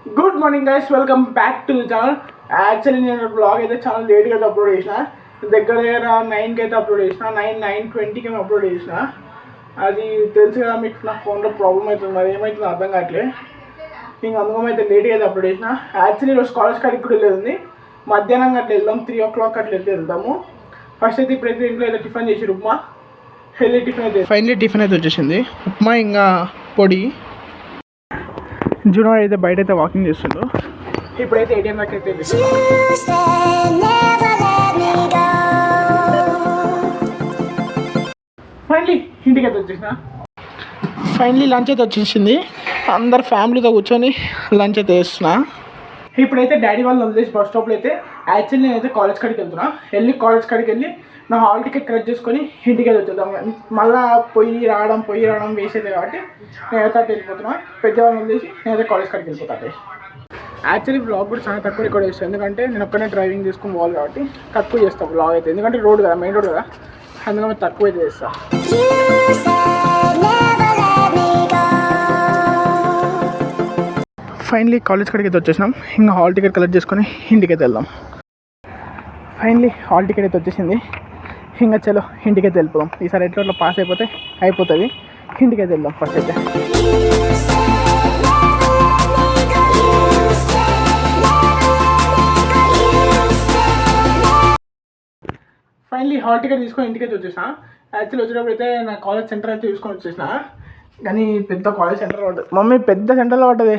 Good morning guys, welcome back to the channel. Actually నేను blog అయితే చాలా లేట్గా అయితే అప్లోడ్ చేసిన. దగ్గర 9కి అయితే అప్లోడ్ చేసిన. 9:20కి మేము అప్లోడ్ చేసిన. అది తెలుసు కదా మీకు, నా ఫోన్లో ప్రాబ్లం అవుతుంది, మరి ఏమవుతుందో అర్థం కావట్లేదు. ఇంకా అందుకని అయితే లేట్గా అయితే అప్లోడ్ చేసిన. యాక్చువల్లీ ఈరోజు కాలేజ్ కాడికి కూడా వెళ్ళేది. మధ్యాహ్నం అట్లా వెళ్దాం, 3 o'clock అట్లా అయితే వెళ్దాము. ఫస్ట్ అయితే ఇప్పుడైతే ఇంట్లో అయితే టిఫిన్ చేసి ఉప్మా హెల్దీ టిఫిన్ అయితే ఫైనలీ టిఫిన్ అయితే వచ్చేసింది. ఉప్మా ఇంకా పొడి. జూనియర్ అయితే బయట అయితే వాకింగ్ చేస్తుండ్రు. ఇప్పుడైతే ATM దాకా అయితే ఫైనలీ ఇంటికి అయితే వచ్చేసిన. ఫైనలీ లంచ్ అయితే వచ్చేసింది. అందరు ఫ్యామిలీతో కూర్చొని లంచ్ అయితే వేస్తున్నా. ఇప్పుడైతే డాడీ వాళ్ళని వదిలేసి బస్ స్టాప్లో అయితే యాక్చువల్లీ నేనైతే కాలేజ్ కాడికి వెళ్తున్నా. కాలేజ్ కాడికి వెళ్ళి నా హాల్ టికెట్ కలెక్ట్ చేసుకొని ఇంటికి అయితే వచ్చేద్దాం. మళ్ళీ పొయ్యి రావడం వేస్ట్ అవుతుంది కాబట్టి నేనైతే అటు వెళ్ళిపోతున్నా. పెద్దవాళ్ళని వదిలేసి నేనైతే కాలేజ్ కాడికి వెళ్ళిపోతాను. యాక్చువల్లీ బ్లాగ్ కూడా చాలా తక్కువ రికార్డ్ చేస్తాను, ఎందుకంటే నేను ఒక్కనే డ్రైవింగ్ చేసుకుని పోవాలి కాబట్టి తక్కువ చేస్తాను బ్లాగ్ అయితే. ఎందుకంటే రోడ్ కదా, మెయిన్ రోడ్ కదా, అందుకని తక్కువ అయితే చేస్తాను. ఫైనలీ కాలేజ్ కాడికి అయితే వచ్చేసినాం. ఇంకా హాల్ టికెట్ కలెక్ట్ చేసుకొని ఇంటికి అయితే వెళ్దాం. ఫైనలీ హాల్ టికెట్ అయితే వచ్చేసింది. ఇంకా చలో ఇంటికైతే వెళ్ళిపోదాం. ఈసారి ఎట్లా పాస్ అయిపోతుంది. ఇంటికైతే వెళ్దాం ఫస్ట్ అయితే. ఫైనలీ హాల్ టికెట్ తీసుకొని ఇంటికైతే వచ్చేసిన. యాక్చువల్లీ వచ్చేటప్పుడు అయితే నా కాలేజ్ సెంటర్ అయితే తీసుకొని వచ్చేసిన. కానీ పెద్ద కాలేజ్ సెంటర్ పడ్డది. మమ్మీ పెద్ద సెంటర్లో పడ్డది.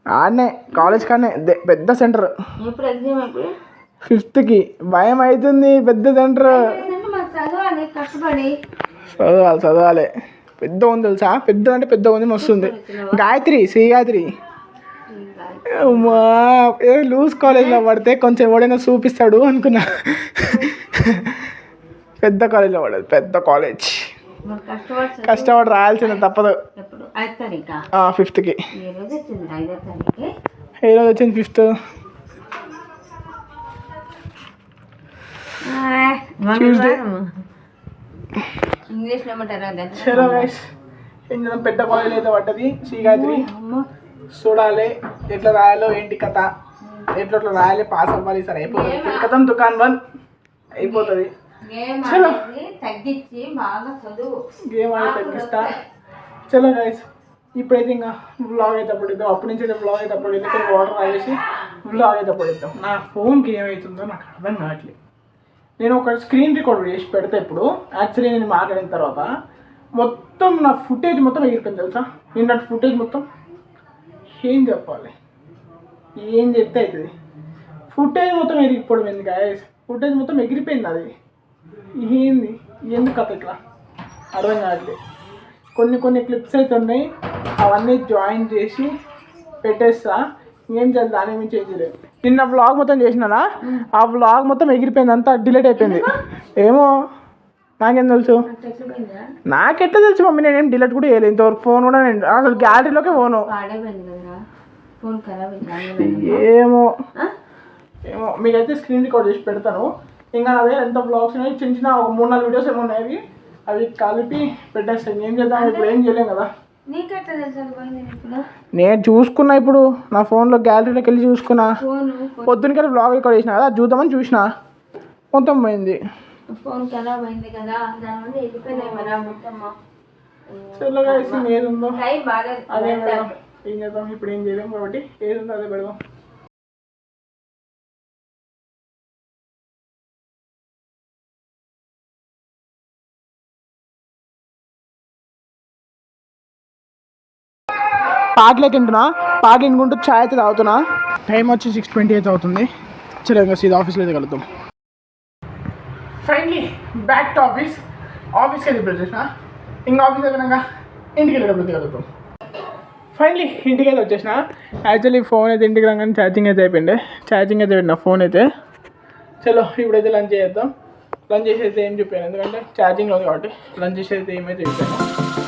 ఆడనే కాలేజ్ కానీ పెద్ద సెంటర్. 5th భయం అవుతుంది. పెద్ద సెంటర్ చదవాలి. పెద్ద ఉంది తెలుసా, పెద్ద అంటే పెద్ద ఉంది, మస్తుంది. శ్రీ గాయత్రి లూజ్ కాలేజ్లో పడితే కొంచెం ఎవడైనా చూపిస్తాడు అనుకున్నా. పెద్ద కాలేజ్లో పడదు, పెద్ద కాలేజ్. కష్టపడి రాయాల్సిందే, తప్పదు. 5th ఏ రోజు వచ్చింది? 5th Tuesday. చలో గైస్, పెద్ద కాలేజ్ అయితే పడ్డది శ్రీగాయత్రి. చూడాలి ఎట్లా రాయాలో, ఏంటి కథ, ఎట్లా రాయాలి, పాస్ అవ్వాలి. సరే అయిపోతుంది. కథం దుకాన్ 1 అయిపోతుంది. చలో గేమ్ అనేది తగ్గిస్తా. చలో గైస్, ఇప్పుడైతే ఇంకా వ్లాగ్ అయితే పడిద్దాం. అప్పటి నుంచి అయితే వ్లాగ్ అయితే పడిద్దాం. కొన్ని వాటర్ తాగేసి వ్లాగ్ అయితే పడిద్దాం. నా ఫోన్కి ఏమవుతుందో నాకు అర్థం కావట్లేదు. నేను ఒక స్క్రీన్ రికార్డ్ చేసి పెడతా ఇప్పుడు. యాక్చువల్లీ నేను మాట్లాడిన తర్వాత మొత్తం నా ఫుటేజ్ మొత్తం ఎగిరిపోయింది తెలుసా. నిన్నటి ఫుటేజ్ మొత్తం ఏం చెప్పాలి, ఏం చెప్తే అవుతుంది. ఫుటేజ్ మొత్తం ఎగిరిపోవడం ఎందుకు గాయస్? ఫుటేజ్ మొత్తం ఎగిరిపోయింది. అది ఏంది, ఎందుకు కథ ఇట్లా అర్థం కావట్లేదు. కొన్ని క్లిప్స్ అయితే ఉన్నాయి, అవన్నీ జాయిన్ చేసి పెట్టేస్తా. ఏం చేయాలి, దాని ఏమి చేయలేదు. నిన్న వ్లాగ్ మొత్తం చేసినానా, ఆ వ్లాగ్ మొత్తం ఎగిరిపోయింది, అంతా డిలీట్ అయిపోయింది. ఏమో నాకేం తెలుసు, నాకెట్లా తెలుసు మమ్మీ? నేనేం డిలీట్ కూడా చేయలేదు ఇంతవరకు. ఫోన్ కూడా నేను అసలు గ్యాలరీలోకే పోను. ఏమో మీకైతే స్క్రీన్ రికార్డ్ చేసి పెడతాను. ఇంకా అదే ఎంత బ్లాగ్స్ ఉన్నాయి, చిన్న ఒక 3-4 వీడియోస్ ఏమో ఉన్నాయి, అవి కలిపి పెట్టేస్తాను. ఏం చేద్దాం, ఇప్పుడు ఏం చేయలేం కదా. నేను చూసుకున్నా, ఇప్పుడు నా ఫోన్లో గ్యాలరీలోకి వెళ్ళి చూసుకున్నా. పొద్దునకెళ్ళి బ్లాగ్ రికార్డ్ చేసిన కదా, చూద్దామని చూసిన, మొత్తం పోయింది. ఏది ఉందో అదే పెడదాం. ఏం చేద్దాం, ఇప్పుడు ఏం చేయలేం కాబట్టి ఏది ఉందో అదే పెడదాం. పాటలే తింటున్నా, పాటలు వినుకుంటూ ఛాయ్ అయితే తాగుతున్నా. టైం వచ్చి 6:20 అయితే అవుతుంది. చలో ఇంకా సీదా ఆఫీస్లో అయితే కలుద్దాం. ఫైనలీ బ్యాక్ టు ఆఫీస్కి అయితే ఇప్పుడు వచ్చేసిన. ఇంకా ఆఫీస్ అయిపోయినాక ఇంటికి వెళ్ళేటప్పుడు కలుద్దాం. ఫైనలీ ఇంటికి అయితే వచ్చేసిన. యాక్చువల్లీ ఫోన్ అయితే ఇంటికి రాగానే ఛార్జింగ్ అయితే అయిపోయింది. ఛార్జింగ్ అయితే పెట్టిన ఫోన్ అయితే. చలో ఇప్పుడైతే లంచ్ చేద్దాం. లంచ్ చేసి అయితే ఏం చెప్పాను, ఎందుకంటే ఛార్జింగ్లో ఉంది కాబట్టి లంచ్ చేసి అయితే ఏమైతే చెప్పాను.